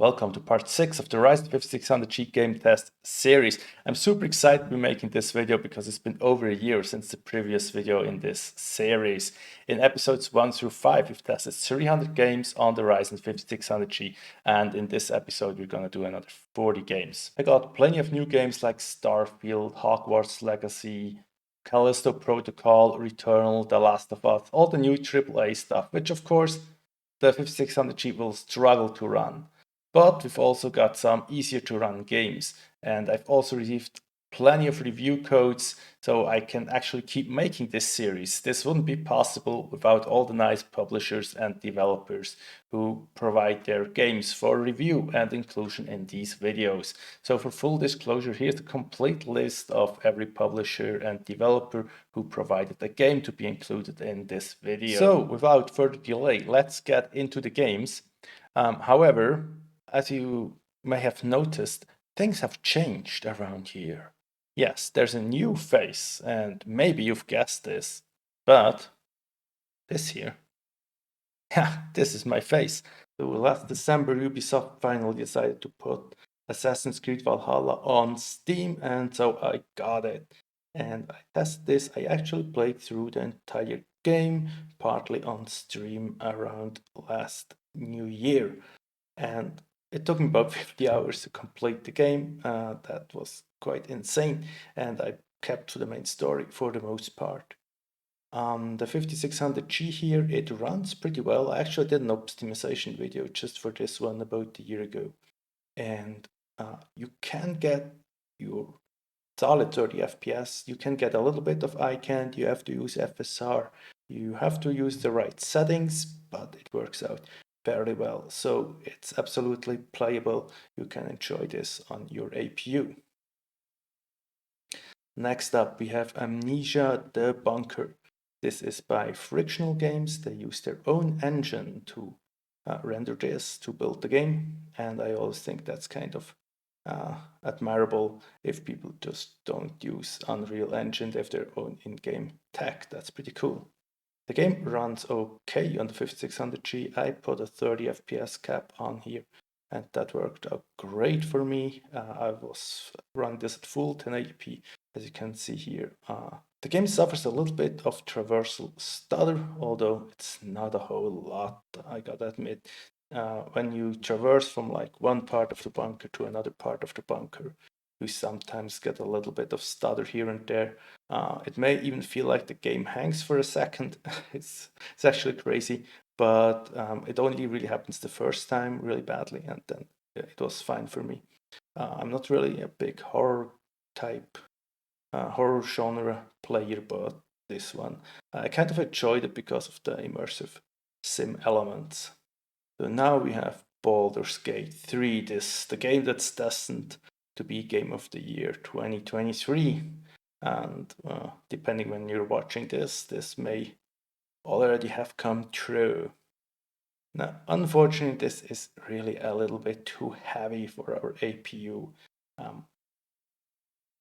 Welcome to part 6 of the Ryzen 5600G game test series. I'm super excited to be making this video because it's been over a year since the previous video in this series. In episodes 1 through 5, we've tested 300 games on the Ryzen 5600G, and in this episode we're gonna do another 40 games. I got plenty of new games like Starfield, Hogwarts Legacy, Callisto Protocol, Returnal, The Last of Us, all the new AAA stuff, which of course the 5600G will struggle to run. But we've also got some easier to run games, and I've also received plenty of review codes so I can actually keep making this series. This wouldn't be possible without all the nice publishers and developers who provide their games for review and inclusion in these videos. So for full disclosure, here's a complete list of every publisher and developer who provided a game to be included in this video. So without further delay, let's get into the games. However, as you may have noticed, things have changed around here. Yes, there's a new face, and maybe you've guessed this, but this here, this is my face. So last December, Ubisoft finally decided to put Assassin's Creed Valhalla on Steam, and so I got it. And I tested this. I actually played through the entire game, partly on stream around last New Year. And it took me about 50 hours to complete the game. That was quite insane, and I kept to the main story for the most part. The 5600G here, it runs pretty well. I actually did an optimization video just for this one about a year ago. And you can get your solid 30 FPS. You can get a little bit of eye candy. You have to use FSR. You have to use the right settings, but it works out fairly well. So it's absolutely playable. You can enjoy this on your APU. Next up, we have Amnesia: The Bunker. This is by Frictional Games. They use their own engine to render this, to build the game. And I always think that's kind of admirable if people just don't use Unreal Engine. They have their own in-game tech. That's pretty cool. The game runs okay on the 5600G. I put a 30 FPS cap on here, and that worked out great for me. I was running this at full 1080p, as you can see here. The game suffers a little bit of traversal stutter, although it's not a whole lot, I gotta admit. When you traverse from like one part of the bunker to another part of the bunker, you sometimes get a little bit of stutter here and there. It may even feel like the game hangs for a second. It's actually crazy, but it only really happens the first time really badly, and then it was fine for me. I'm not really a big horror genre player, but this one I kind of enjoyed it because of the immersive sim elements. So now we have Baldur's Gate 3, the game that's destined to be Game of the Year 2023. And depending when you're watching this may already have come true. Now, unfortunately, this is really a little bit too heavy for our APU.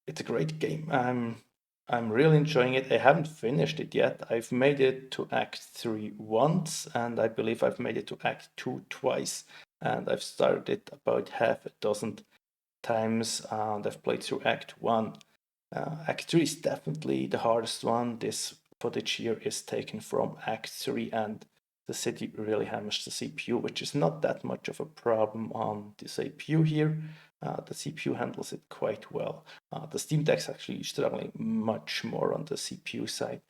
It's a great game. I'm really enjoying it. I haven't finished it yet. I've made it to Act 3 once, and I believe I've made it to Act 2 twice. And I've started it about half a dozen times, and I've played through Act 1. Act 3 is definitely the hardest one. This footage here is taken from Act 3, and the city really hammers the CPU, which is not that much of a problem on this APU here. The CPU handles it quite well. The Steam Deck's actually struggling much more on the CPU side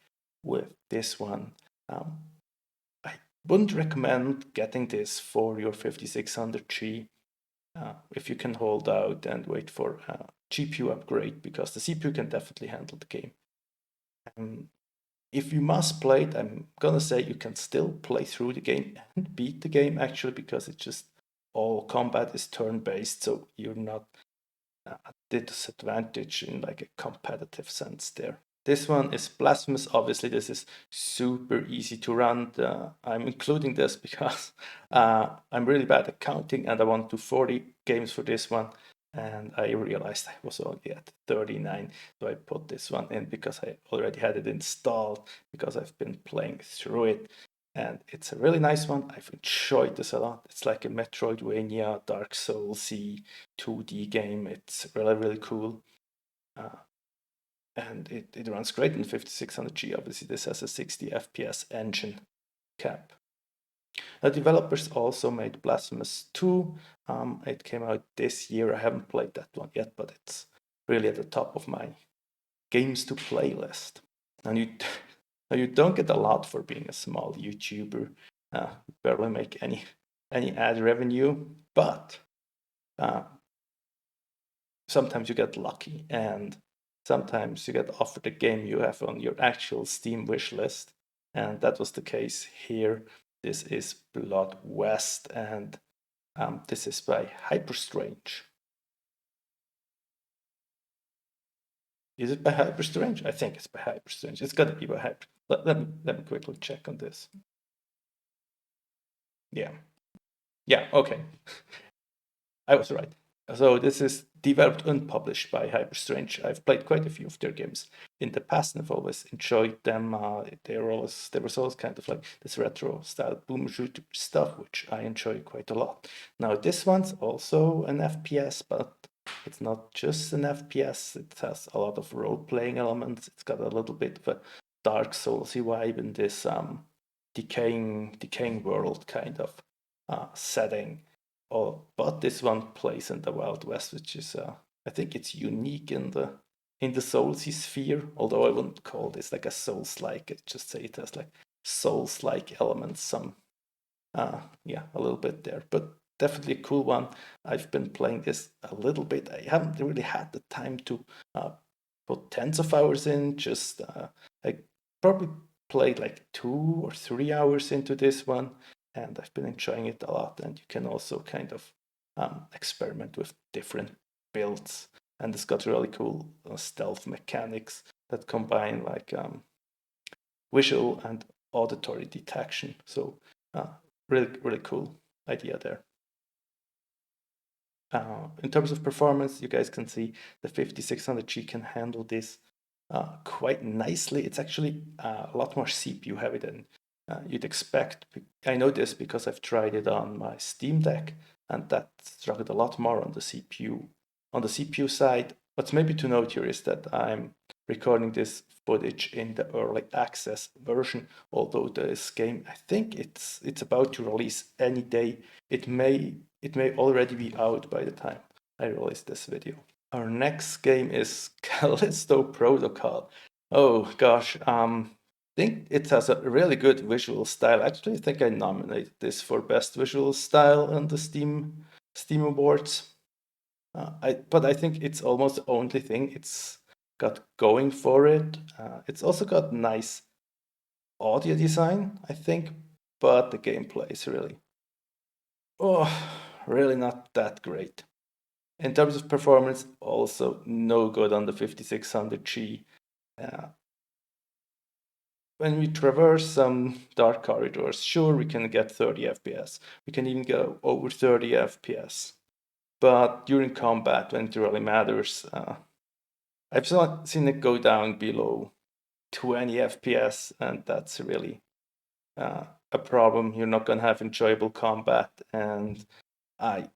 with this one. I wouldn't recommend getting this for your 5600G if you can hold out and wait for a GPU upgrade, because the CPU can definitely handle the game. If you must play it, I'm gonna say you can still play through the game and beat the game actually, because it's just all combat is turn-based, so you're not at a disadvantage in like a competitive sense there. This one is Blasphemous. Obviously, this is super easy to run. I'm including this because I'm really bad at counting, and I want to 40 games for this one. And I realized I was only at 39, so I put this one in because I already had it installed, because I've been playing through it. and it's a really nice one. I've enjoyed this a lot. It's like a Metroidvania, Dark Souls-y 2D game. It's really, really cool. And it runs great in 5600G. Obviously, this has a 60 FPS engine cap. The developers also made Blasphemous 2. It came out this year. I haven't played that one yet, but it's really at the top of my games to play list. And you don't get a lot for being a small YouTuber. Barely make any ad revenue, but sometimes you get lucky, and sometimes you get offered a game you have on your actual Steam wish list, and that was the case here. This is Blood West, and this is by Hyperstrange. Is it by Hyperstrange? I think it's by Hyperstrange. It's got to be by Hyper. Let me quickly check on this. Yeah. Yeah, okay. I was right. So this is developed and published by Hyperstrange. I've played quite a few of their games in the past, and I've always enjoyed them. There was always kind of like this retro style boom shooter stuff, which I enjoy quite a lot. Now this one's also an FPS, but it's not just an FPS. It has a lot of role-playing elements. It's got a little bit of a Dark Souls-y vibe in this decaying world kind of setting. Oh, but this one plays in the Wild West, which is I think it's unique in the Soulsy sphere. Although I wouldn't call this like a Souls-like. I'd just say it has like Souls-like elements. Some yeah, a little bit there, but definitely a cool one. I've been playing this a little bit. I haven't really had the time to put tens of hours in. Just I probably played like 2 or 3 hours into this one, and I've been enjoying it a lot. And you can also kind of experiment with different builds, and it's got really cool stealth mechanics that combine like visual and auditory detection. So really cool idea there. In terms of performance, you guys can see the 5600G can handle this quite nicely. It's actually a lot more CPU heavy than you'd expect. I know this because I've tried it on my Steam Deck, and that struggled a lot more on the CPU. On the CPU side, what's maybe to note here is that I'm recording this footage in the early access version, although this game, I think it's about to release any day. It may already be out by the time I release this video. Our next game is Callisto Protocol. Oh gosh, I think it has a really good visual style. Actually, I think I nominated this for best visual style on the Steam Awards. But I think it's almost the only thing it's got going for it. It's also got nice audio design, I think, but the gameplay is really not that great. In terms of performance, also no good on the 5600G. When we traverse some dark corridors, sure, we can get 30 FPS. We can even go over 30 FPS. But during combat, when it really matters, I've seen it go down below 20 FPS, and that's really a problem. You're not going to have enjoyable combat, and I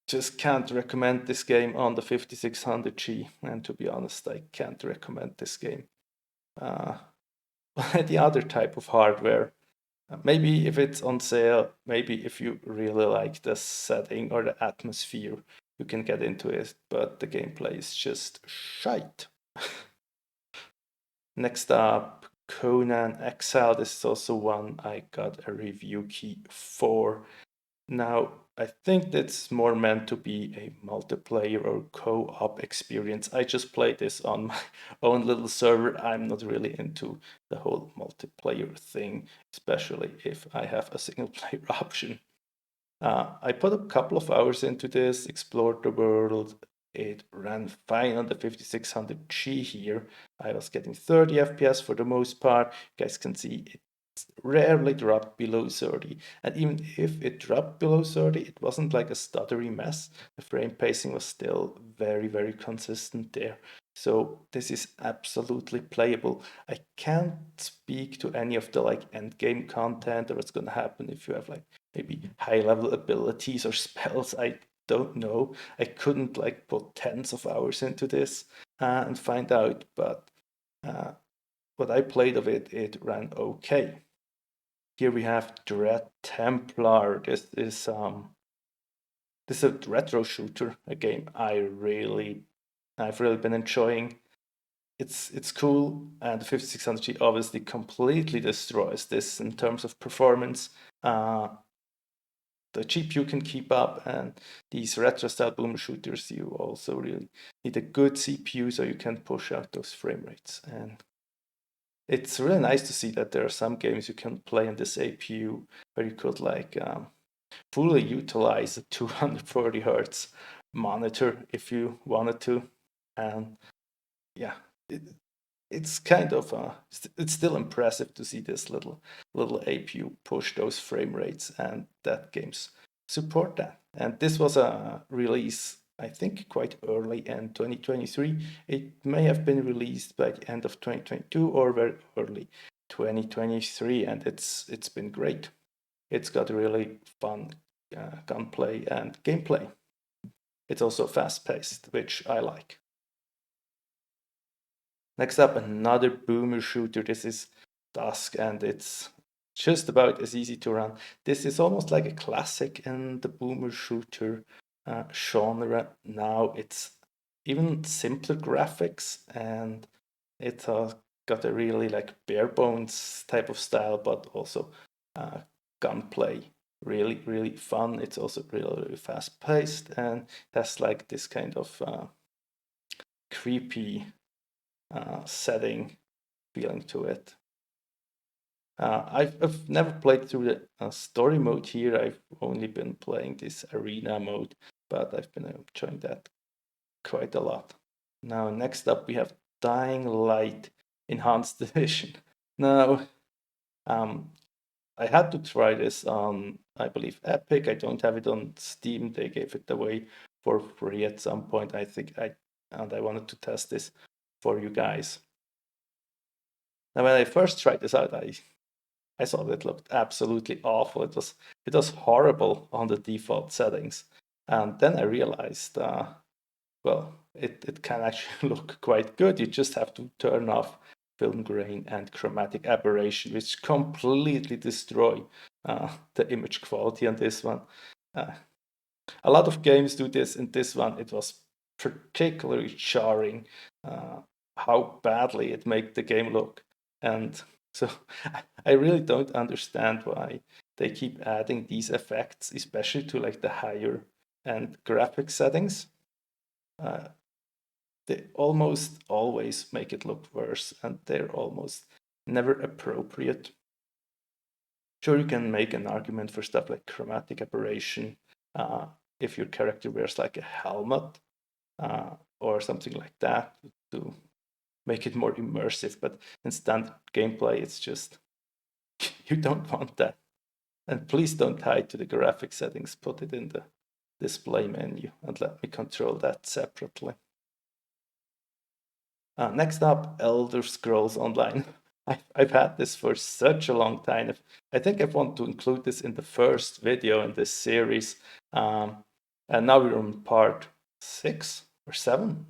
just can't recommend this game on the 5600G. And to be honest, I can't recommend this game the other type of hardware. Maybe if it's on sale, maybe if you really like the setting or the atmosphere, you can get into it, but the gameplay is just shite. Next up, Conan Exiles. This is also one I got a review key for. Now, I think that's more meant to be a multiplayer or co-op experience. I just played this on my own little server. I'm not really into the whole multiplayer thing, especially if I have a single player option. I put a couple of hours into this, explored the world. It ran fine on the 5600G here. I was getting 30 FPS for the most part. You guys can see it rarely dropped below 30, and even if it dropped below 30, it wasn't like a stuttery mess. The frame pacing was still very consistent there. So this is absolutely playable. I can't speak to any of the like end game content or what's gonna happen if you have like maybe high level abilities or spells. I don't know. I couldn't like put tens of hours into this and find out, but what I played of it, it ran okay. Here we have Dread Templar. This is a retro shooter, a game I've really been enjoying. It's cool, and the 5600G obviously completely destroys this in terms of performance. The GPU can keep up, and these retro style boomer shooters, you also really need a good CPU so you can push out those frame rates. And it's really nice to see that there are some games you can play on this APU where you could like fully utilize a 240 hertz monitor if you wanted to. And yeah, it's kind of it's still impressive to see this little APU push those frame rates, and that games support that. And this was a release, I think, quite early in 2023. It may have been released by the end of 2022 or very early 2023, and it's been great. It's got really fun gunplay and gameplay. It's also fast paced, which I like. Next up, another boomer shooter. This is Dusk, and it's just about as easy to run. This is almost like a classic in the boomer shooter genre. Now it's even simpler graphics, and it got a really like bare bones type of style, but also gunplay. Really fun. It's also really fast paced, and has like this kind of creepy setting feeling to it. I've never played through the story mode here. I've only been playing this arena mode, but I've been enjoying that quite a lot. Now, next up, we have Dying Light Enhanced Edition. Now, I had to try this on, I believe, Epic. I don't have it on Steam. They gave it away for free at some point. I wanted to test this for you guys. Now, when I first tried this out, I thought it looked absolutely awful. It was horrible on the default settings, and then I realized, well, it can actually look quite good. You just have to turn off film grain and chromatic aberration, which completely destroy the image quality on this one. A lot of games do this. In this one, it was particularly jarring how badly it made the game look. And so I really don't understand why they keep adding these effects, especially to like the higher end graphic settings. They almost always make it look worse, and they're almost never appropriate. Sure, you can make an argument for stuff like chromatic aberration if your character wears like a helmet or something like that to make it more immersive, but in standard gameplay, it's just, you don't want that. And please don't hide to the graphic settings, put it in the display menu and let me control that separately. Next up, Elder Scrolls Online. I've had this for such a long time. I think I want to include this in the first video in this series. And now we're on part 6 or 7.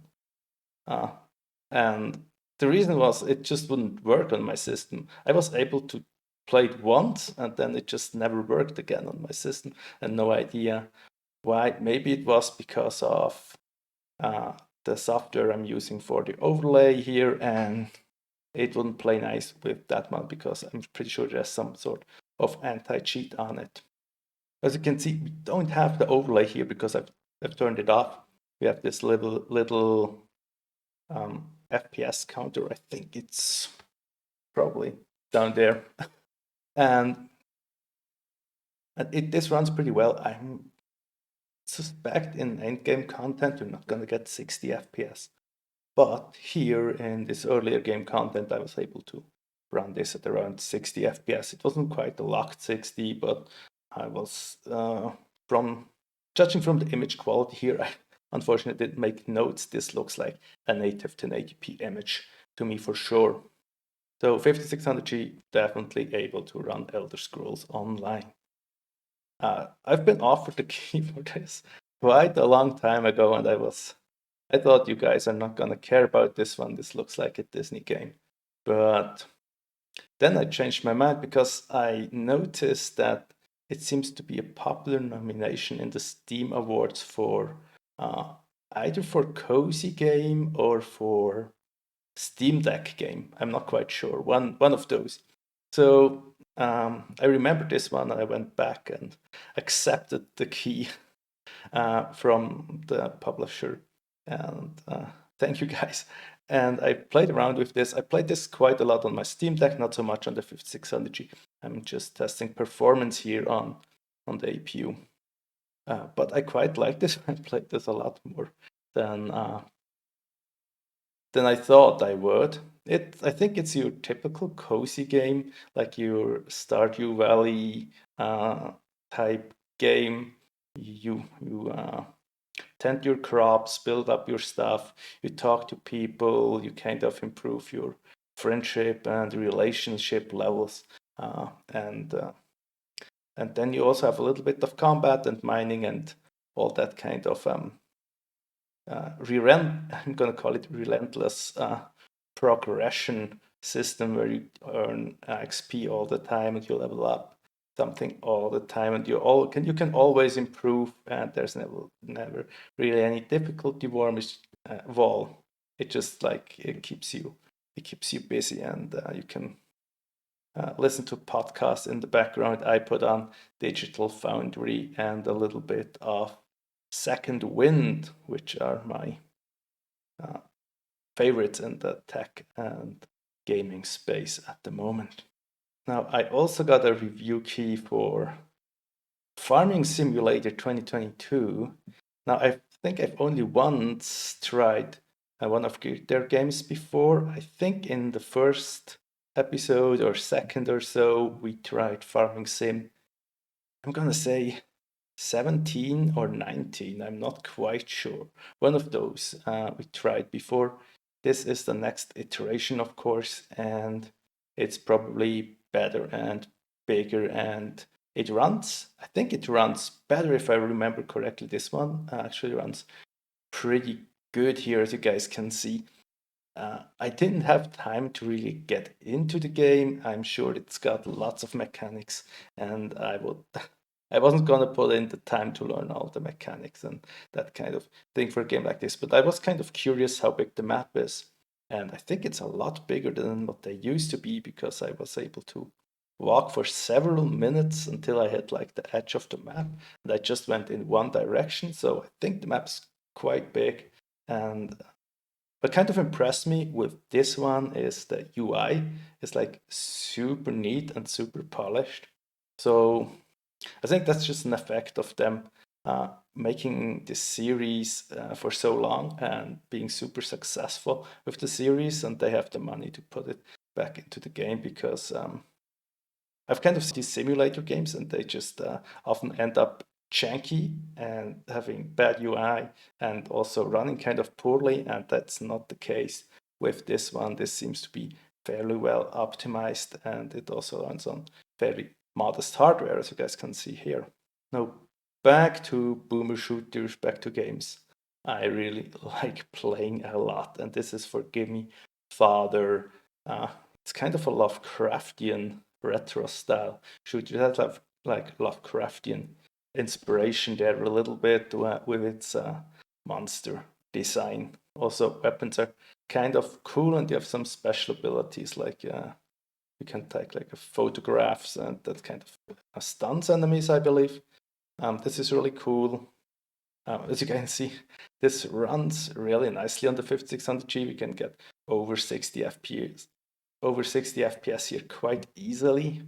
And the reason was it just wouldn't work on my system. I was able to play it once, and then it just never worked again on my system, and no idea why. Maybe it was because of the software I'm using for the overlay here, and it wouldn't play nice with that one because I'm pretty sure there's some sort of anti-cheat on it. As you can see, we don't have the overlay here because I've turned it off. We have this little FPS counter. I think it's probably down there. and this runs pretty well. I suspect in endgame content you're not going to get 60 FPS. But here in this earlier game content, I was able to run this at around 60 FPS. It wasn't quite a locked 60, but I was, judging from the image quality here, unfortunately didn't make notes. This looks like a native 1080p image to me for sure. So 5600G definitely able to run Elder Scrolls Online. I've been offered the key for this quite a long time ago, and I thought you guys are not gonna care about this one. This looks like a Disney game. But then I changed my mind because I noticed that it seems to be a popular nomination in the Steam Awards for either for Cozy Game or for Steam Deck game. I'm not quite sure. One of those. So I remember this one. I went back and accepted the key from the publisher, and thank you guys. And I played around with this. I played this quite a lot on my Steam Deck, not so much on the 5600G. I'm just testing performance here on the APU. But I quite like this. I played this a lot more than I thought I would. I think it's your typical cozy game, like your Stardew Valley type game. You tend your crops, build up your stuff, you talk to people, you kind of improve your friendship and relationship levels, and then you also have a little bit of combat and mining and all that kind of I'm gonna call it relentless progression system where you earn XP all the time and you level up something all the time, and you can always improve, and there's never really any difficulty wall. It just like it keeps you busy, and you can listen to podcasts in the background. I put on Digital Foundry and a little bit of Second Wind, which are my favorites in the tech and gaming space at the moment. Now, I also got a review key for Farming Simulator 2022. Now, I think I've only once tried one of their games before. I think in the first episode or second or so, we tried Farming Sim. I'm gonna say 17 or 19, I'm not quite sure. One of those we tried before. This is the next iteration, of course, and it's probably better and bigger, and I think it runs better if I remember correctly. This one actually runs pretty good here, as you guys can see. I didn't have time to really get into the game. I'm sure it's got lots of mechanics, and I wasn't gonna put in the time to learn all the mechanics and that kind of thing for a game like this. But I was kind of curious how big the map is, and I think it's a lot bigger than what they used to be, because I was able to walk for several minutes until I hit like the edge of the map, and I just went in one direction. So I think the map's quite big, and what kind of impressed me with this one is the UI is like super neat and super polished. So I think that's just an effect of them making this series for so long and being super successful with the series, and they have the money to put it back into the game, because I've kind of seen these simulator games and they just often end up janky and having bad UI and also running kind of poorly, and that's not the case with this one. This seems to be fairly well optimized, and it also runs on fairly modest hardware, as you guys can see here. Now, back to boomer shooters, back to games. I really like playing a lot, and this is Forgive Me, Father. It's kind of a Lovecraftian retro style shooter. It has like Lovecraftian inspiration there a little bit with its monster design. Also, weapons are kind of cool, and you have some special abilities like you can take like photographs and that kind of stuns enemies, I believe. This is really cool. As you can see, this runs really nicely on the 5600G. We can get over 60 FPS, here quite easily.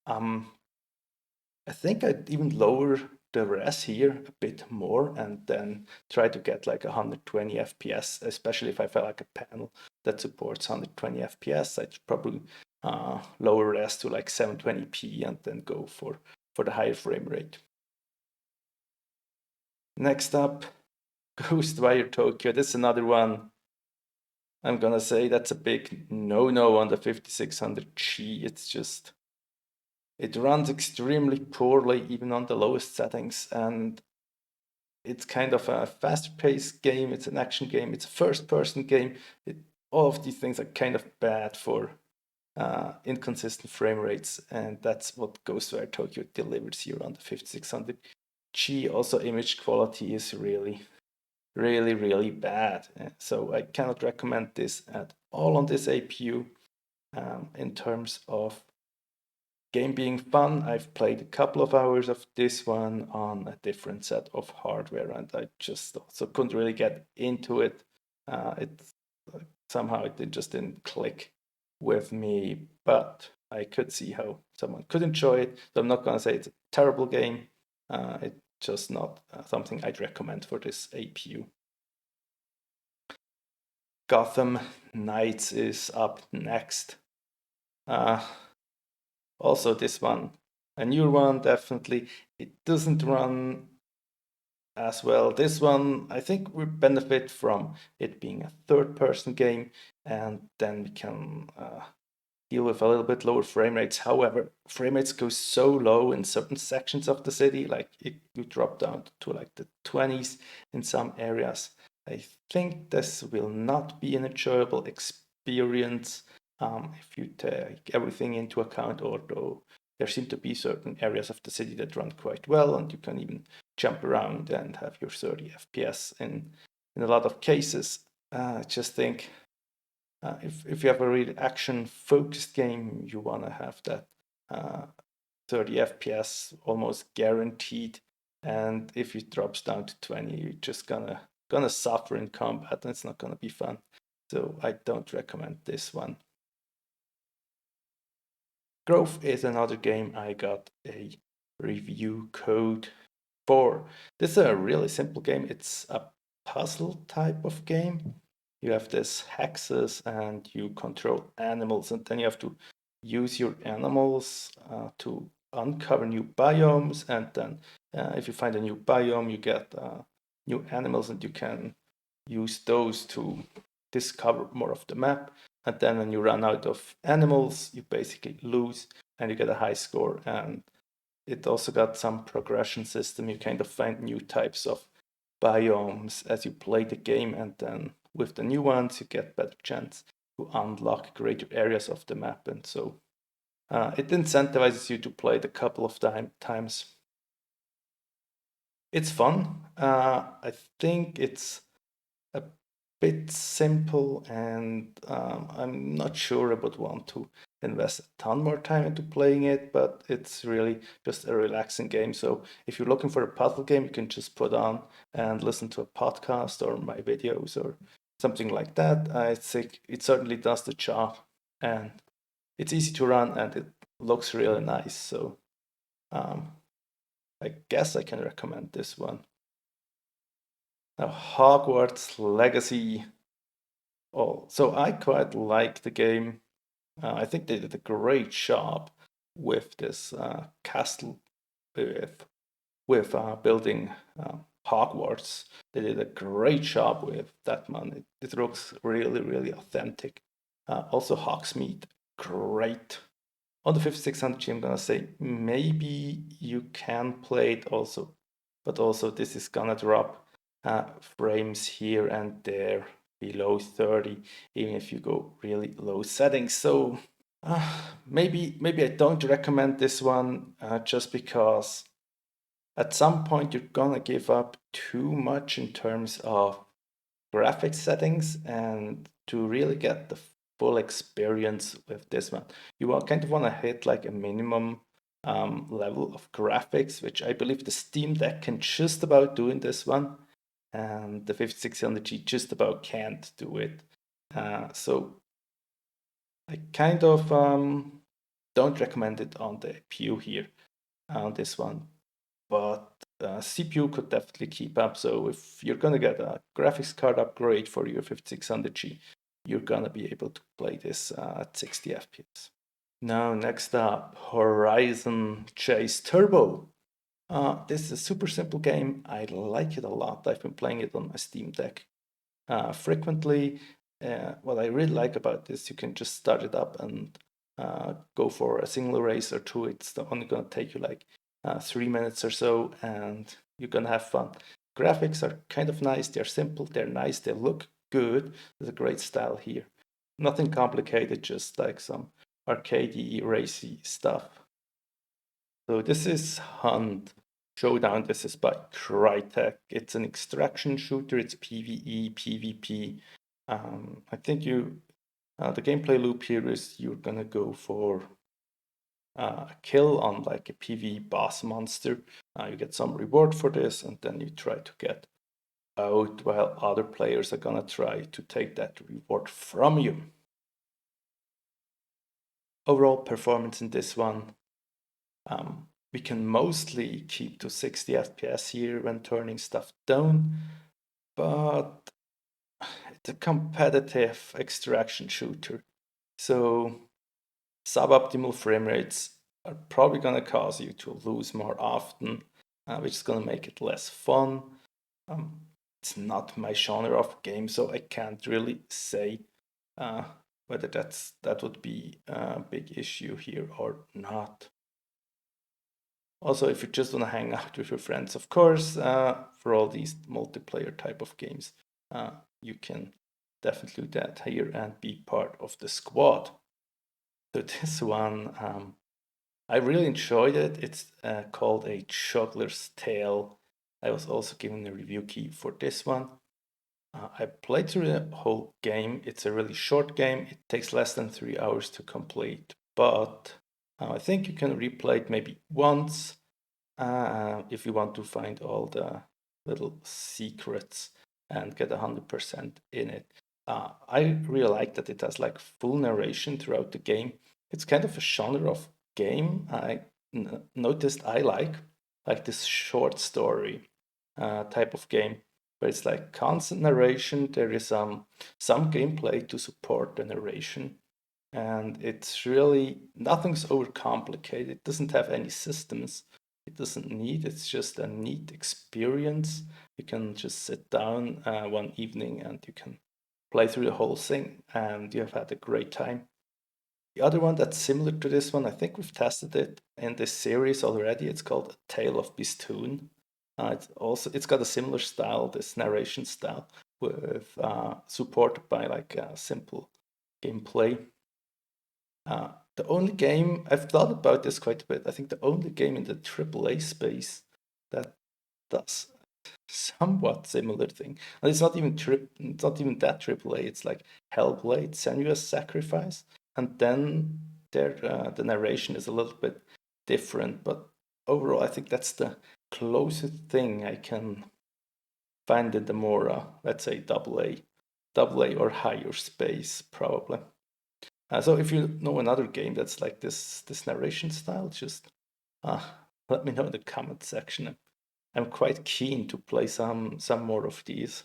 I think I'd even lower the res here a bit more and then try to get like 120 FPS, especially if I feel like a panel that supports 120 FPS. I'd probably lower res to like 720p and then go for the higher frame rate. Next up, Ghostwire Tokyo. This is another one. I'm gonna say that's a big no-no on the 5600G. It's just, it runs extremely poorly even on the lowest settings, and it's kind of a fast-paced game. It's an action game. It's a first-person game. All of these things are kind of bad for inconsistent frame rates, and that's what Ghostwire Tokyo delivers here on the 5600G. Also, image quality is really, really bad. So I cannot recommend this at all on this APU. In terms of game being fun, I've played a couple of hours of this one on a different set of hardware, and I just also couldn't really get into it. Somehow it just didn't click with me, but I could see how someone could enjoy it. So I'm not gonna say it's a terrible game. It's just not something I'd recommend for this APU. Gotham Knights is up next. Also this one, a new one, definitely. It doesn't run as well. This one, I think we benefit from it being a third-person game, and then we can deal with a little bit lower frame rates. However, frame rates go so low in certain sections of the city, like you drop down to like the 20s in some areas. I think this will not be an enjoyable experience if you take everything into account, although there seem to be certain areas of the city that run quite well, and you can even jump around and have your 30 FPS in a lot of cases. I just think if you have a really action-focused game, you want to have that 30 FPS almost guaranteed. And if it drops down to 20, you're just gonna suffer in combat, and it's not gonna be fun. So I don't recommend this one. Growth is another game I got a review code for. This is a really simple game. It's a puzzle type of game. You have this hexes and you control animals, and then you have to use your animals to uncover new biomes, and then if you find a new biome, you get new animals, and you can use those to discover more of the map. And then when you run out of animals, you basically lose and you get a high score. And it also got some progression system. You kind of find new types of biomes as you play the game, and then with the new ones you get better chance to unlock greater areas of the map. And so it incentivizes you to play it a couple of times. It's fun. I think it's a bit simple, and I'm not sure I would want to invest a ton more time into playing it, but it's really just a relaxing game. So if you're looking for a puzzle game, you can just put on and listen to a podcast or my videos or something like that. I think it certainly does the job, and it's easy to run and it looks really nice. So I guess I can recommend this one. Now, Hogwarts Legacy. Oh, so I quite like the game. I think they did a great job with this castle, with building Hogwarts. They did a great job with that one. It looks really, really authentic. Also, Hogsmeade, great. On the 5600G, I'm gonna say maybe you can play it also, but also this is gonna drop frames here and there below 30, even if you go really low settings. So maybe I don't recommend this one just because at some point you're gonna give up too much in terms of graphics settings, and to really get the full experience with this one, you kind of want to hit like a minimum level of graphics, which I believe the Steam Deck can just about do in this one, and the 5600G just about can't do it. So I kind of don't recommend it on the APU here on this one, but CPU could definitely keep up. So if you're gonna get a graphics card upgrade for your 5600G, you're gonna be able to play this at 60 FPS. Now, next up, Horizon Chase Turbo. This is a super simple game. I like it a lot. I've been playing it on my Steam Deck frequently. What I really like about this, you can just start it up and go for a single race or two. It's only going to take you like 3 minutes or so, and you're going to have fun. Graphics are kind of nice. They're simple. They're nice. They look good. There's a great style here. Nothing complicated, just like some arcadey, racy stuff. So this is Hunt. Showdown. This is by Crytek. It's an extraction shooter. It's PvE, PvP. I think the gameplay loop here is you're gonna go for a kill on like a PvE boss monster. You get some reward for this, and then you try to get out while other players are gonna try to take that reward from you. Overall performance in this one, we can mostly keep to 60 FPS here when turning stuff down, but it's a competitive extraction shooter. So suboptimal frame rates are probably going to cause you to lose more often, which is going to make it less fun. It's not my genre of game, so I can't really say whether that would be a big issue here or not. Also, if you just want to hang out with your friends, of course, for all these multiplayer type of games, you can definitely do that here and be part of the squad. So this one, I really enjoyed it. It's called A Juggler's Tale. I was also given a review key for this one. I played through the whole game. It's a really short game. It takes less than 3 hours to complete, but I think you can replay it maybe once if you want to find all the little secrets and get 100% in it. I really like that it has like full narration throughout the game. It's kind of a genre of game I noticed I like this short story type of game where it's like constant narration. There is some gameplay to support the narration, and it's really nothing's overcomplicated. It doesn't have any systems. It doesn't need. It's just a neat experience. You can just sit down one evening and you can play through the whole thing, and you have had a great time. The other one that's similar to this one, I think we've tested it in this series already. It's called A Tale of Bestoon. It's got a similar style, this narration style, with supported by like a simple gameplay. The only game I've thought about this quite a bit. I think the only game in the AAA space that does somewhat similar thing, and it's not even that AAA. It's like Hellblade: Senua's Sacrifice, and then the narration is a little bit different. But overall, I think that's the closest thing I can find in the more let's say AA or higher space probably. So if you know another game that's like this narration style, just uh, let me know in the comment section. I'm quite keen to play some more of these.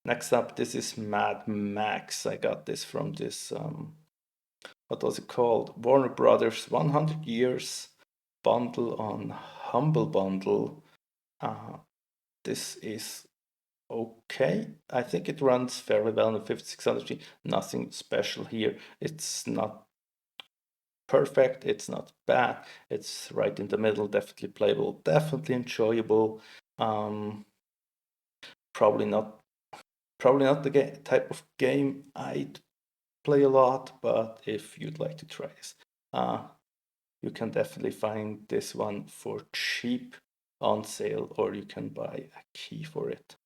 Next up, this is Mad Max. I got this from this what was it called? Warner Brothers 100 Years bundle on Humble Bundle. This is okay. I think it runs fairly well on the 5600G. Nothing special here. It's not perfect, it's not bad, it's right in the middle, definitely playable, definitely enjoyable. Probably not the type of game I'd play a lot, but if you'd like to try this, you can definitely find this one for cheap on sale, or you can buy a key for it.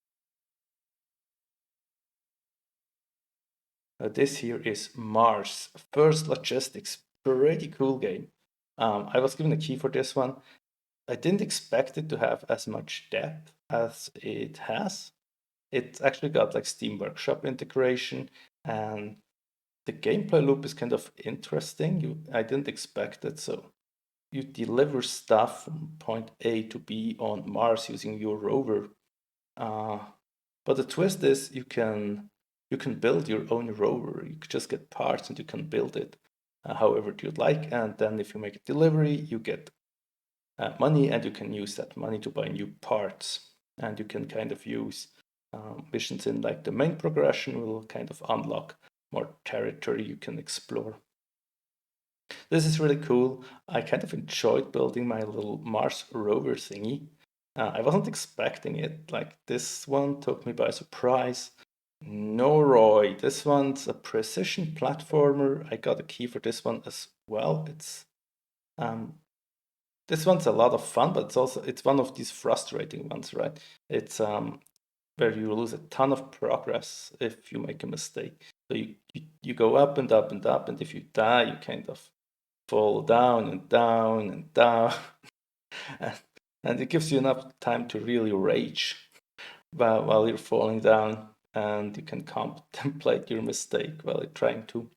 This here is Mars First Logistics. Pretty cool game. I was given a key for this one. I didn't expect it to have as much depth as it has. It's actually got like Steam Workshop integration, and the gameplay loop is kind of interesting. I didn't expect it. So you deliver stuff from point A to B on Mars using your rover. But the twist is you can build your own rover. You could just get parts and you can build it however you'd like. And then if you make a delivery, you get money, and you can use that money to buy new parts. And you can kind of use missions in like the main progression will kind of unlock more territory you can explore. This is really cool. I kind of enjoyed building my little Mars rover thingy. I wasn't expecting it. Like this one took me by surprise. NoRoY, this one's a precision platformer. I got a key for this one as well. This one's a lot of fun, but it's one of these frustrating ones, right? It's where you lose a ton of progress if you make a mistake. So you go up and up and up, and if you die, you kind of fall down and down and down. And it gives you enough time to really rage while you're falling down, and you can contemplate your mistake while you're trying to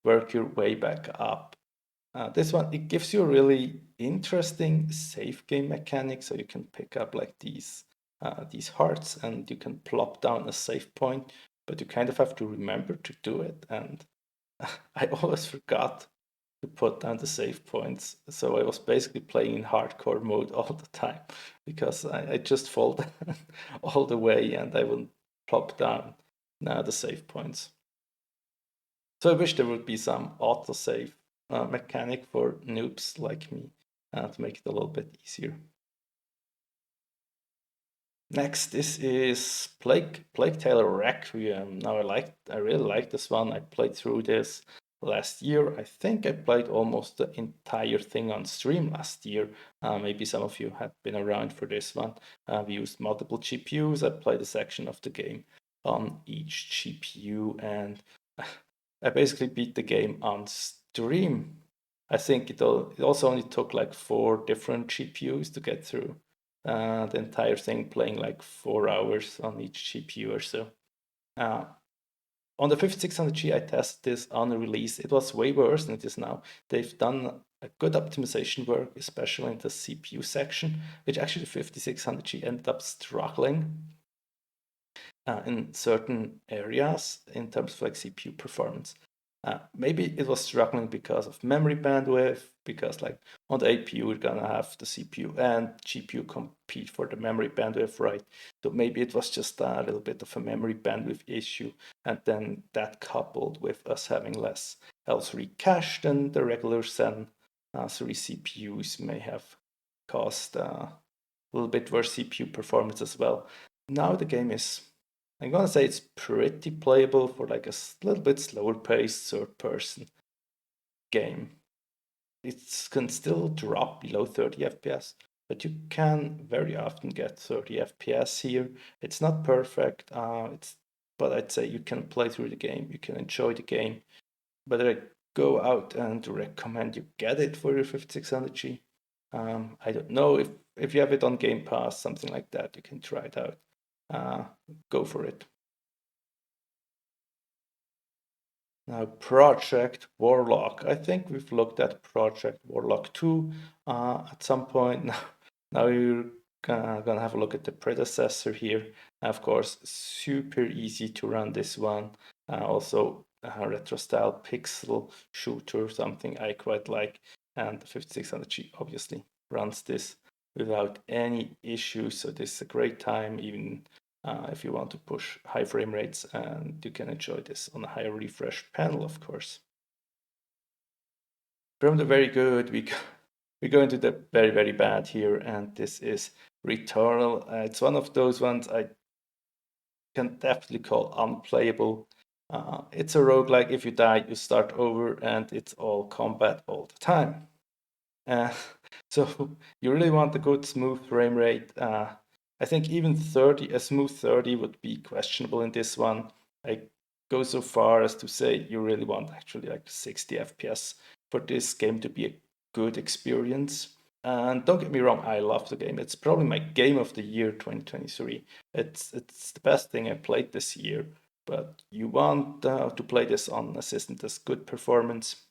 work your way back up. This one, it gives you a really interesting save game mechanic, so you can pick up like these hearts and you can plop down a save point, but you kind of have to remember to do it, and I always forgot to put down the save points, so I was basically playing in hardcore mode all the time because I just fall down all the way and I will plop down now the save points. So I wish there would be some autosave mechanic for noobs like me to make it a little bit easier. Next, this is Plague Tale Requiem. Now I really like this one. I played through this last year. I think I played almost the entire thing on stream last year. Maybe some of you had been around for this one. We used multiple GPUs. I played a section of the game on each GPU, and I basically beat the game on stream. I think it also only took like 4 different GPUs to get through the entire thing, playing like 4 hours on each GPU or so. On the 5600G, I tested this on a release. It was way worse than it is now. They've done a good optimization work, especially in the CPU section, which actually 5600G ended up struggling in certain areas in terms of like CPU performance. Maybe it was struggling because of memory bandwidth, because like on the APU we're gonna have the CPU and GPU compete for the memory bandwidth, right? So maybe it was just a little bit of a memory bandwidth issue, and then that coupled with us having less L3 cache than the regular Zen 3 CPUs may have caused a little bit worse CPU performance as well. Now the game is, I'm gonna say it's pretty playable for like a little bit slower paced third person game. It can still drop below 30 FPS, but you can very often get 30 FPS here. It's not perfect, but I'd say you can play through the game, you can enjoy the game. But I go out and recommend you get it for your 5600G. I don't know if you have it on Game Pass, something like that, you can try it out. Go for it. Now, Project Warlock. I think we've looked at Project Warlock 2 at some point. Now you're gonna have a look at the predecessor here. Of course, super easy to run this one. Also, a retro style pixel shooter, something I quite like. And the 5600G obviously runs this without any issues. So this is a great time, even if you want to push high frame rates, and you can enjoy this on a higher refresh panel, of course. From the very good, we go into the very, very bad here, and this is Returnal. It's one of those ones I can definitely call unplayable. It's a roguelike. If you die, you start over, and it's all combat all the time. So you really want a good smooth frame rate. I think even a smooth 30 would be questionable in this one. I go so far as to say you really want actually like 60 FPS for this game to be a good experience. And don't get me wrong, I love the game. It's probably my game of the year 2023. It's the best thing I played this year. But you want to play this on a system that's good performance.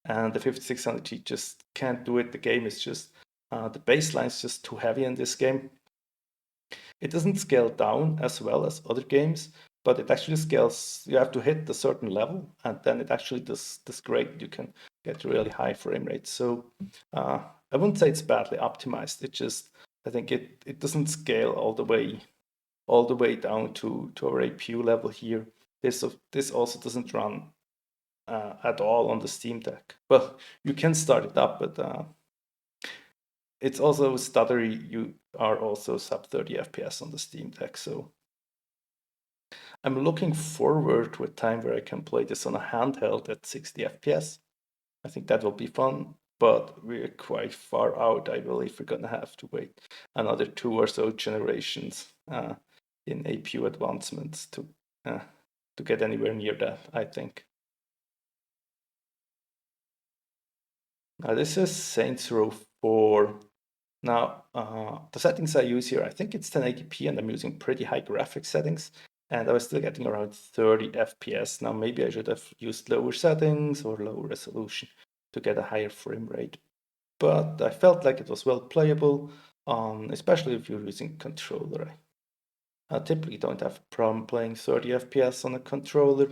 And the 5600G just can't do it. The game is just, the baseline is just too heavy in this game. It doesn't scale down as well as other games, but it actually scales, you have to hit a certain level, and then it actually does great. You can get really high frame rates. So I wouldn't say it's badly optimized. It just, I think it doesn't scale all the way down to our APU level here. This also doesn't run at all on the Steam Deck. Well, you can start it up, but it's also stuttery. You are also sub 30 FPS on the Steam Deck, so I'm looking forward to a time where I can play this on a handheld at 60 FPS. I think that will be fun, but we're quite far out. I believe we're gonna have to wait another 2 or so generations in APU advancements to get anywhere near that, I think. Now this is Saints Row 4. Now, the settings I use here, I think it's 1080p and I'm using pretty high graphics settings. And I was still getting around 30 FPS. Now, maybe I should have used lower settings or lower resolution to get a higher frame rate. But I felt like it was well playable, especially if you're using controller. I typically don't have a problem playing 30 FPS on a controller.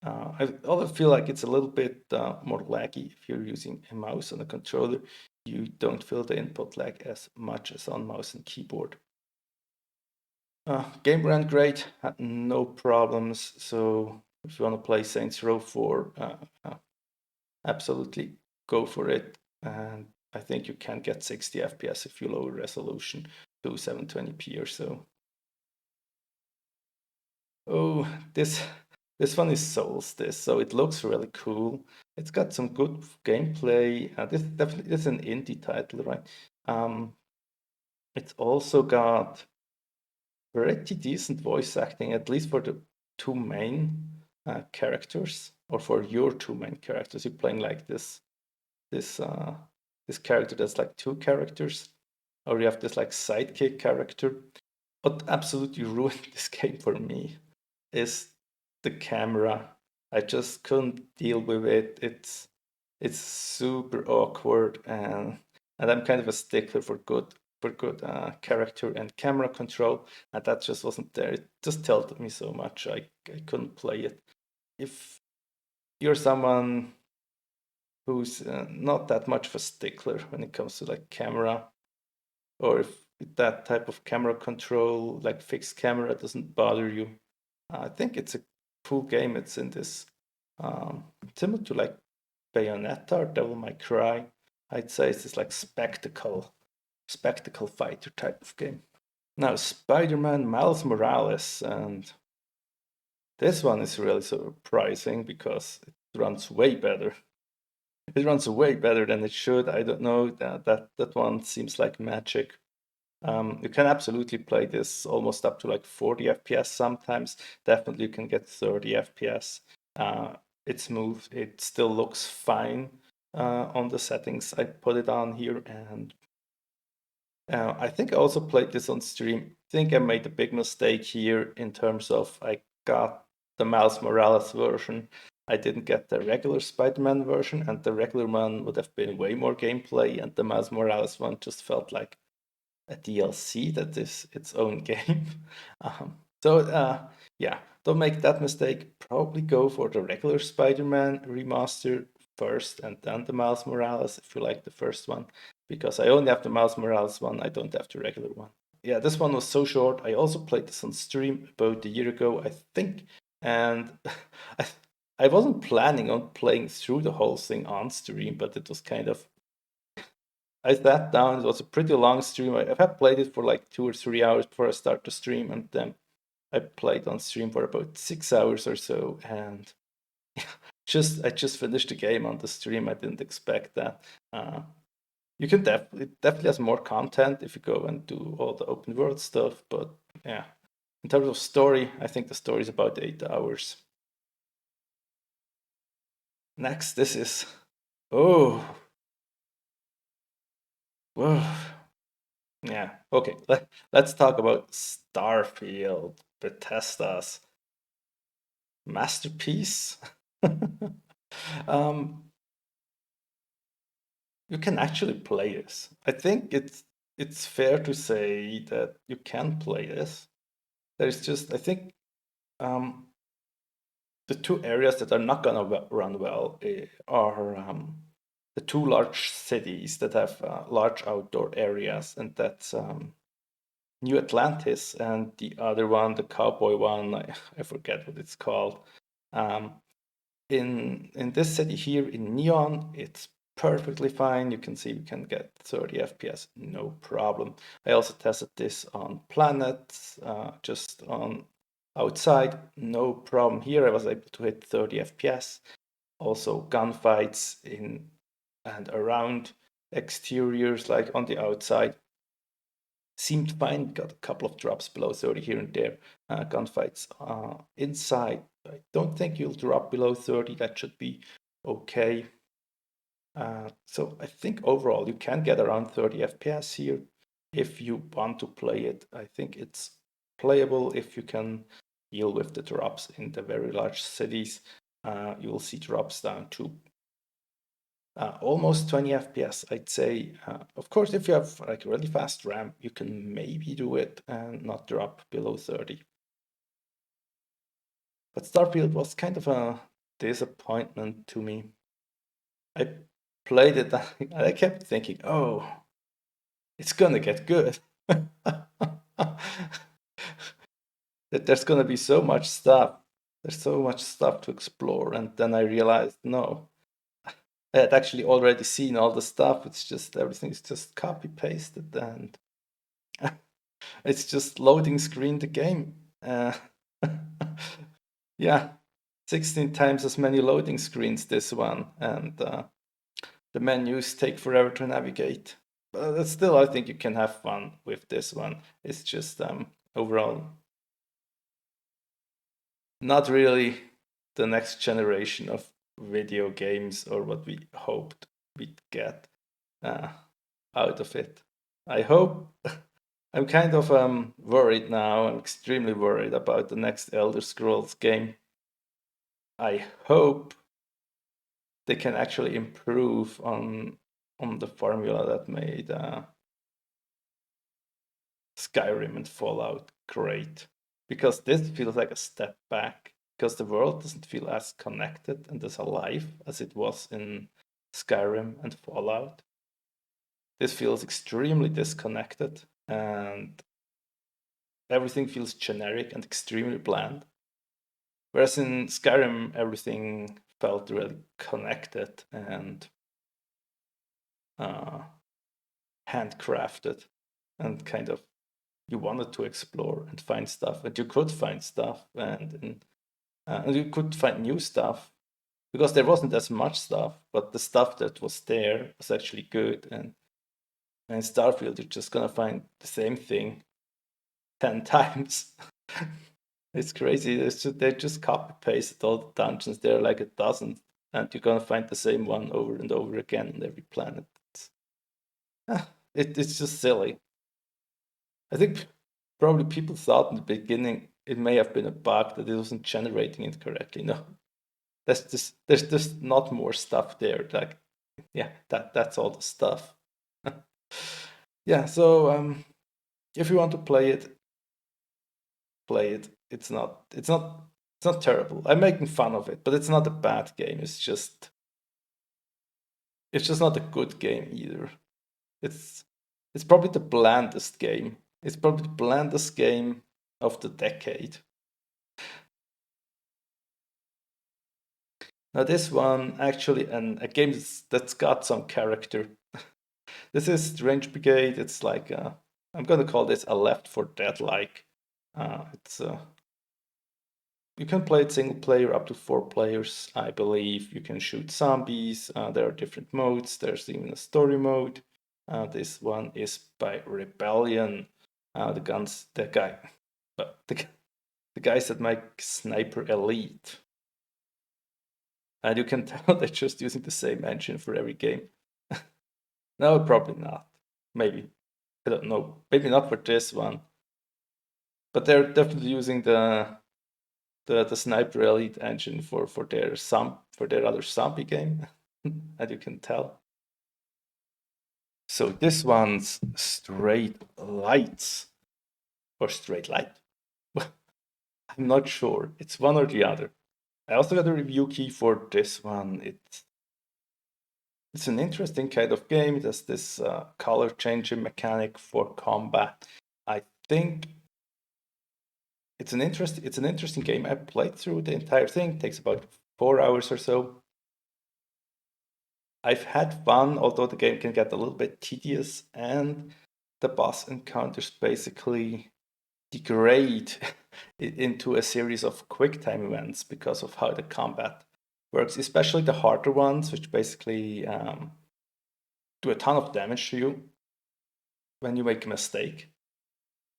I also feel like it's a little bit more laggy if you're using a mouse on a controller. You don't feel the input lag as much as on mouse and keyboard. Game ran great, had no problems. So if you want to play Saints Row 4, absolutely go for it. And I think you can get 60 FPS if you lower resolution to 720p or so. Oh, this one is Soulstice, so it looks really cool. It's got some good gameplay. This is an indie title, right? It's also got pretty decent voice acting, at least for the two main characters, or for your two main characters. You're playing like this character that's like two characters, or you have this like sidekick character. What absolutely ruined this game for me is the camera. I just couldn't deal with it. It's super awkward, and I'm kind of a stickler for good character and camera control, and that just wasn't there. It just tilted me so much I couldn't play it. If you're someone who's not that much of a stickler when it comes to like camera, or if that type of camera control, like fixed camera, doesn't bother you, I think it's a cool game. It's in this similar to like Bayonetta or Devil May Cry. I'd say it's this like spectacle fighter type of game. Now Spider-Man Miles Morales, and this one is really surprising because it runs way better. It runs way better than it should. I don't know, that one seems like magic. You can absolutely play this almost up to like 40 FPS sometimes. Definitely you can get 30 FPS. It's smooth. It still looks fine on the settings I put it on here. And I think I also played this on stream. I think I made a big mistake here in terms of I got the Miles Morales version. I didn't get the regular Spider-Man version, and the regular one would have been way more gameplay, and the Miles Morales one just felt like a DLC that is its own game. Yeah, don't make that mistake. Probably go for the regular Spider-Man remaster first, and then the Miles Morales if you like the first one, because I only have the Miles Morales one, I don't have the regular one. Yeah, this one was so short. I also played this on stream about a year ago, I think, and I wasn't planning on playing through the whole thing on stream, but it was kind of, I sat down. It was a pretty long stream. I had played it for like 2 or 3 hours before I start the stream, and then I played on stream for about 6 hours or so. And I just finished the game on the stream. I didn't expect that. You can definitely has more content if you go and do all the open world stuff. But yeah, in terms of story, I think the story is about 8 hours. Next, this is whoa. Yeah, okay. Let's talk about Starfield, Bethesda's masterpiece. um, you can actually play this. I think it's fair to say that you can play this. There's just, I think, the two areas that are not gonna run well are the two large cities that have large outdoor areas, and that's New Atlantis, and the other one, the cowboy one, I forget what it's called. Um, in this city here in Neon, it's perfectly fine. You can see we can get 30 FPS, no problem. I also tested this on planets, just on outside, no problem here. I was able to hit 30 FPS. Also gunfights in and around exteriors, like on the outside, seemed fine. Got a couple of drops below 30 here and there. Gunfights inside, I don't think you'll drop below 30. That should be okay. So I think overall you can get around 30 FPS here if you want to play it. I think it's playable if you can deal with the drops in the very large cities. You will see drops down to almost 20 FPS, I'd say. Of course, if you have like a really fast RAM, you can maybe do it and not drop below 30. But Starfield was kind of a disappointment to me. I played it and I kept thinking, oh, it's gonna get good. That there's gonna be so much stuff. There's so much stuff to explore. And then I realized, no, I had actually already seen all the stuff. It's just everything's just copy pasted and it's just loading screen the game. Yeah, 16 times as many loading screens this one, and the menus take forever to navigate. But still, I think you can have fun with this one. It's just overall not really the next generation of video games or what we hoped we'd get out of it. I hope. I'm kind of worried now. I'm extremely worried about the next Elder Scrolls game. I hope they can actually improve on the formula that made Skyrim and Fallout great. Because this feels like a step back. Because the world doesn't feel as connected and as alive as it was in Skyrim and Fallout. This feels extremely disconnected, and everything feels generic and extremely bland. Whereas in Skyrim, everything felt really connected and handcrafted, and kind of you wanted to explore and find stuff, and you could find stuff, and you could find new stuff because there wasn't as much stuff, but the stuff that was there was actually good. And in Starfield, you're just gonna find the same thing 10 times. It's crazy. They just copy pasted all the dungeons. There are like a dozen, and you're gonna find the same one over and over again on every planet. It's just silly. I think probably people thought in the beginning it may have been a bug that it wasn't generating it correctly. No, there's just not more stuff there. Like, yeah, that's all the stuff. Yeah, so if you want to play it, play it. It's not terrible. I'm making fun of it, but it's not a bad game. It's just not a good game either. It's probably the blandest game. It's probably the blandest game of the decade. Now this one actually, and a game that's got some character. This is Strange Brigade. It's like I'm gonna call this a Left 4 Dead like. It's you can play it single player up to 4 players, I believe. You can shoot zombies. There are different modes. There's even a story mode. This one is by Rebellion. The guys that make Sniper Elite. And you can tell they're just using the same engine for every game. No, probably not. Maybe. I don't know. Maybe not for this one. But they're definitely using the Sniper Elite engine for their other zombie game, as you can tell. So this one's Straight Lights or Straight Light. I'm not sure. It's one or the other. I also got a review key for this one. It's an interesting kind of game. It has this color changing mechanic for combat. I think it's an interesting game. I played through the entire thing. It takes about 4 hours or so. I've had fun, although the game can get a little bit tedious, and the boss encounters basically degrade into a series of quick time events because of how the combat works, especially the harder ones, which basically do a ton of damage to you when you make a mistake.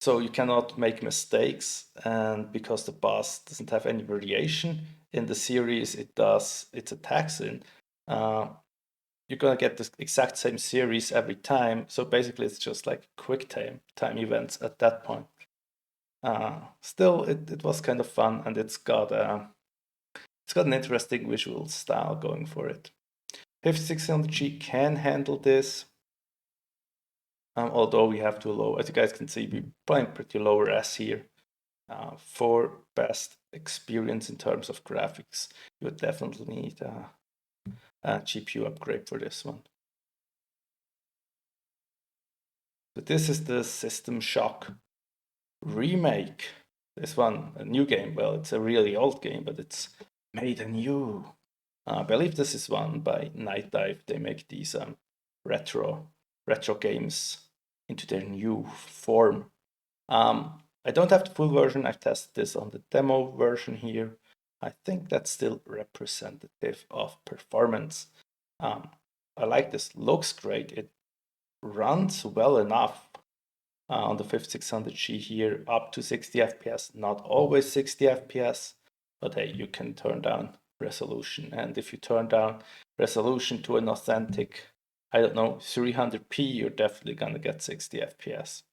So you cannot make mistakes, and because the boss doesn't have any variation in the series it does its attacks in, you're gonna get the exact same series every time. So basically it's just like quick time events at that point. Still, it was kind of fun, and it's got an interesting visual style going for it. 5600G can handle this, although we have to low, as you guys can see, we're playing pretty low res here. For best experience in terms of graphics, you would definitely need a GPU upgrade for this one. So this is the System Shock Remake. This one, a new game. Well, it's a really old game, but it's made anew. I believe this is one by Nightdive. They make these retro games into their new form. I don't have the full version. I've tested this on the demo version here. I think that's still representative of performance. I like this. Looks great. It runs well enough on the 5600G here, up to 60 FPS. Not always 60 FPS, but hey, you can turn down resolution. And if you turn down resolution to an authentic, I don't know, 300p, you're definitely gonna get 60 FPS.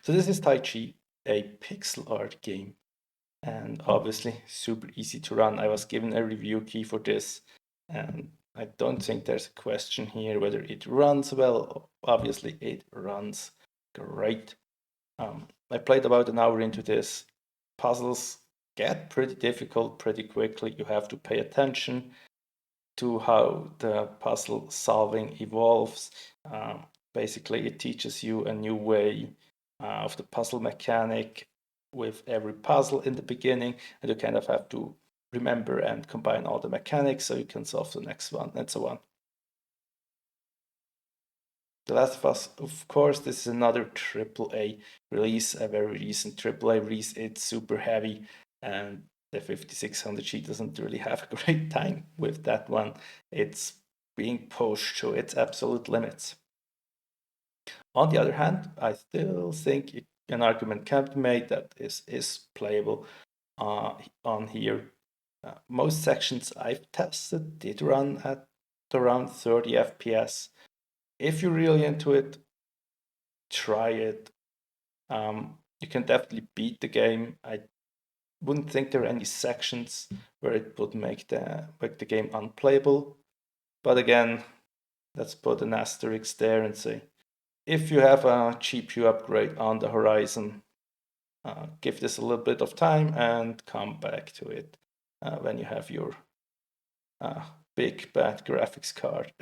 So this is Taiji, a pixel art game, and obviously super easy to run. I was given a review key for this, and I don't think there's a question here whether it runs well. Obviously it runs great. I played about an hour into this. Puzzles get pretty difficult pretty quickly. You have to pay attention to how the puzzle solving evolves. Basically, it teaches you a new way of the puzzle mechanic with every puzzle in the beginning, and you kind of have to remember and combine all the mechanics so you can solve the next one, and so on. The Last of Us, of course, this is another AAA release, a very recent AAA release. It's super heavy, and the 5600G doesn't really have a great time with that one. It's being pushed to its absolute limits. On the other hand, I still think an argument can be made that this is playable on here. Most sections I've tested did run at around 30 FPS. If you're really into it, try it. You can definitely beat the game. I wouldn't think there are any sections where it would make the game unplayable. But again, let's put an asterisk there and say, if you have a GPU upgrade on the horizon, give this a little bit of time and come back to it when you have your big bad graphics card.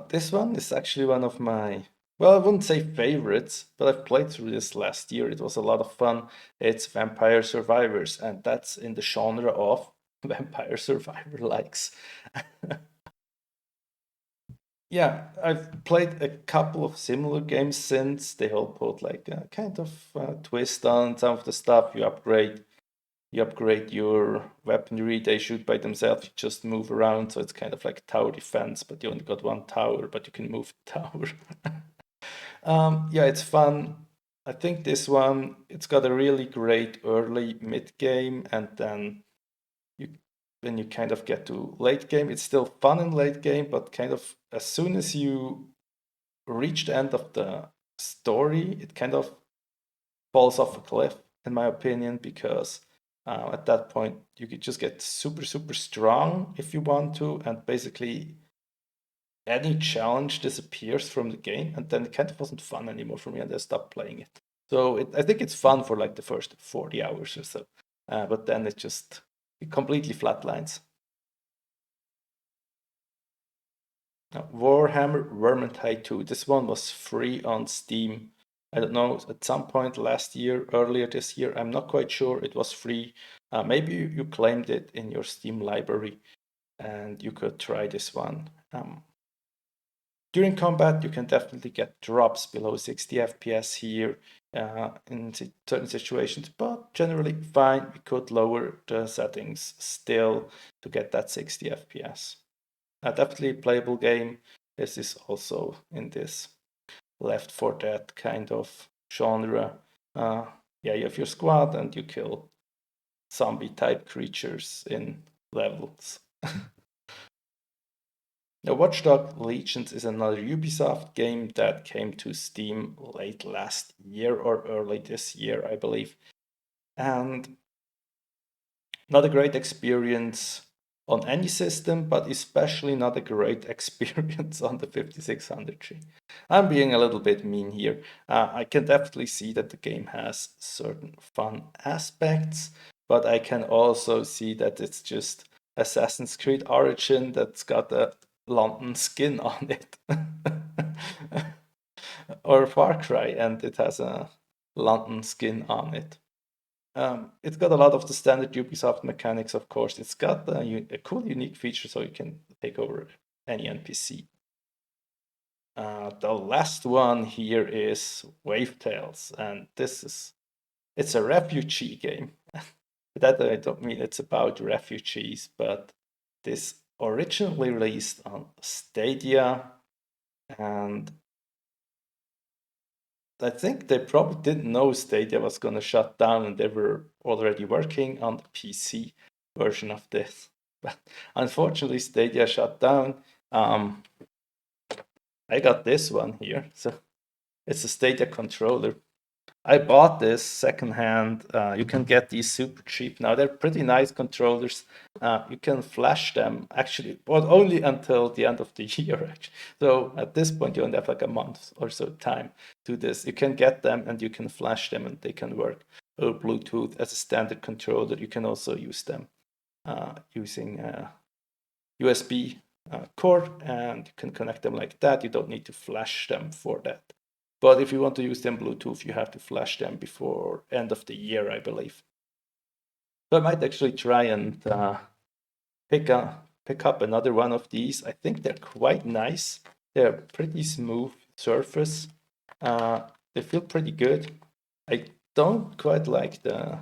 This one is actually one of my, well, I wouldn't say favorites, but I've played through this last year. It was a lot of fun. It's Vampire Survivors, and that's in the genre of Vampire Survivor likes. Yeah, I've played a couple of similar games since. They all put like a kind of twist on some of the stuff. You upgrade your weaponry, they shoot by themselves, you just move around, so it's kind of like tower defense, but you only got one tower, but you can move the tower. Yeah, it's fun. I think this one, it's got a really great early mid game, and then when you kind of get to late game, it's still fun in late game, but kind of as soon as you reach the end of the story, it kind of falls off a cliff, in my opinion, because at that point you could just get super strong if you want to, and basically any challenge disappears from the game, and then it kind of wasn't fun anymore for me, and I stopped playing it. So I think it's fun for like the first 40 hours or so, but then it completely flatlines. Warhammer Vermintide 2. This one was free on Steam. I don't know, at some point last year, earlier this year, I'm not quite sure, it was free. Maybe you claimed it in your Steam library and you could try this one. During combat, you can definitely get drops below 60 FPS here in certain situations, but generally fine. We could lower the settings still to get that 60 FPS. Definitely a playable game. This is also in this Left 4 Dead kind of genre. Yeah, you have your squad and you kill zombie type creatures in levels. Now, Watchdogs Legion is another Ubisoft game that came to Steam late last year or early this year, I believe. And not a great experience on any system, but especially not a great experience on the 5600G. I'm being a little bit mean here. I can definitely see that the game has certain fun aspects, but I can also see that it's just Assassin's Creed Origin that's got a London skin on it. Or Far Cry, and it has a London skin on it. It's got a lot of the standard Ubisoft mechanics, of course. It's got a cool, unique feature, so you can take over any NPC. The last one here is Wavetales, and it's a refugee game. That I don't mean it's about refugees, but this originally released on Stadia, and I think they probably didn't know Stadia was going to shut down, and they were already working on the PC version of this. But unfortunately, Stadia shut down. I got this one here. So it's a Stadia controller. I bought this secondhand. You can get these super cheap now. They're pretty nice controllers. You can flash them actually, but only until the end of the year. Actually, so at this point you only have like a month or so time to this. You can get them and you can flash them, and they can work over Bluetooth as a standard controller. You can also use them using USB cord, and you can connect them like that. You don't need to flash them for that. But if you want to use them Bluetooth, you have to flash them before end of the year, I believe. So I might actually try and pick up another one of these. I think they're quite nice. They're pretty smooth surface. They feel pretty good. I don't quite like the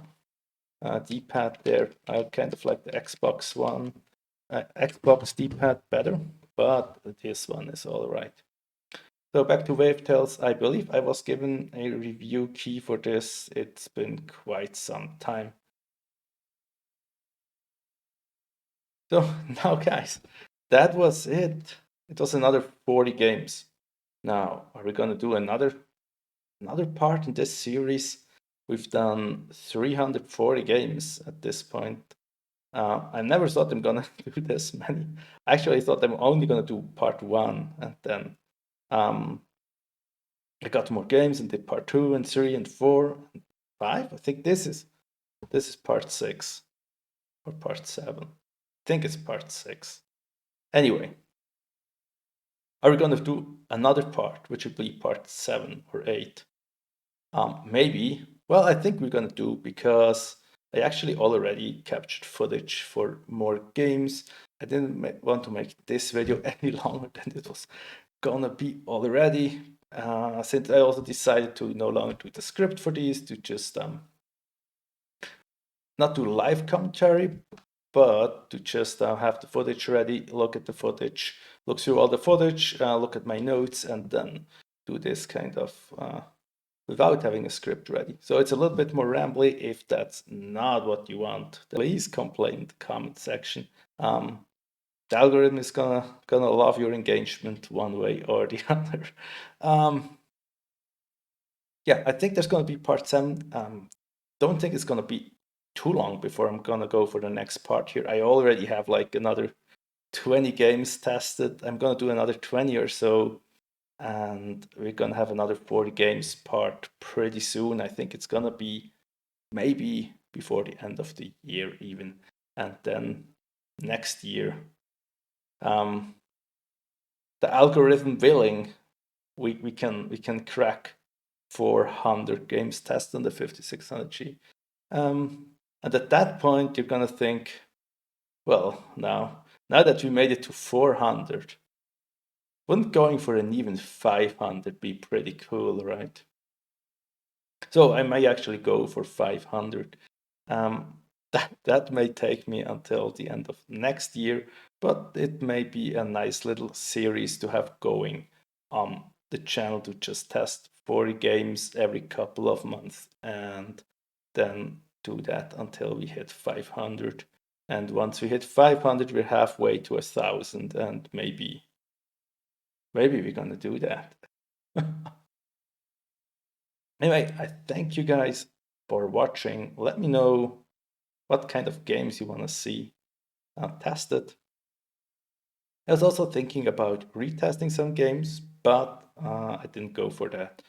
D-pad there. I kind of like the Xbox one, Xbox D-pad better, but this one is all right. So back to Wavetales, I believe I was given a review key for this. It's been quite some time. So now guys, that was it. It was another 40 games. Now, are we gonna do another part in this series? We've done 340 games at this point. I never thought I'm gonna do this many. Actually, I thought I'm only gonna do part 1, and then I got more games and did part 2 and 3 and 4 and 5. I think this is part 6 or part 7. I think it's part 6. Anyway, are we going to do another part, which would be part 7 or 8? Maybe. Well, I think we're going to do, because I actually already captured footage for more games. I didn't want to make this video any longer than it was gonna be already. Since I also decided to no longer do the script for these, to just not do live commentary, but to just have the footage ready, look at the footage, look through all the footage, look at my notes, and then do this kind of without having a script ready. So it's a little bit more rambly. If that's not what you want, please complain in the comment section. The algorithm is gonna love your engagement one way or the other. Yeah, I think there's gonna be part 7. Don't think it's gonna be too long before I'm gonna go for the next part here. I already have like another 20 games tested. I'm gonna do another 20 or so, and we're gonna have another 40 games part pretty soon. I think it's gonna be maybe before the end of the year even. And then next year, the algorithm willing, we can crack 400 games test on the 5600G. And at that point, you're gonna think, well, now that we made it to 400, wouldn't going for an even 500 be pretty cool, right? So I may actually go for 500. That may take me until the end of next year, but it may be a nice little series to have going on the channel to just test 40 games every couple of months and then do that until we hit 500. And once we hit 500, we're halfway to 1,000, and maybe we're gonna do that. Anyway, I thank you guys for watching. Let me know what kind of games you want to see tested. I was also thinking about retesting some games, but I didn't go for that.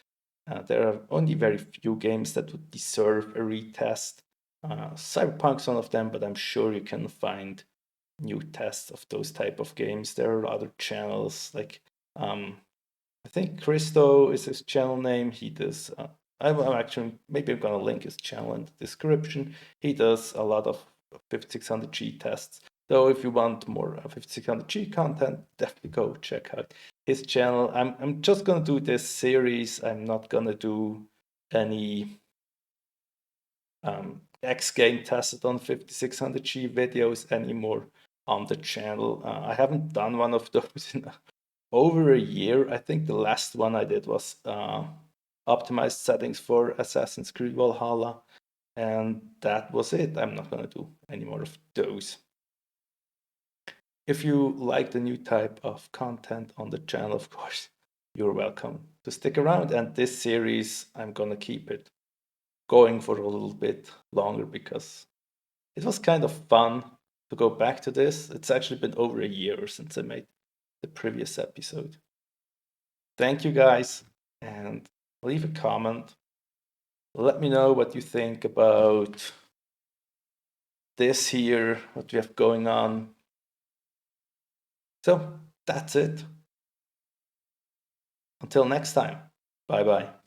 There are only very few games that would deserve a retest. Cyberpunk's one of them, but I'm sure you can find new tests of those type of games. There are other channels like I think Christo is his channel name. He does. I'm actually maybe I'm gonna link his channel in the description. He does a lot of 5600G tests. So if you want more 5600G content, definitely go check out his channel. I'm just gonna do this series. I'm not gonna do any X game tested on 5600G videos anymore on the channel. I haven't done one of those in over a year. I think the last one I did was optimized settings for Assassin's Creed Valhalla, and that was it. I'm not going to do any more of those. If you like the new type of content on the channel, of course, you're welcome to stick around. And this series, I'm going to keep it going for a little bit longer because it was kind of fun to go back to this. It's actually been over a year since I made the previous episode. Thank you guys, and leave a comment. Let me know what you think about this here, what we have going on. So that's it. Until next time, bye bye.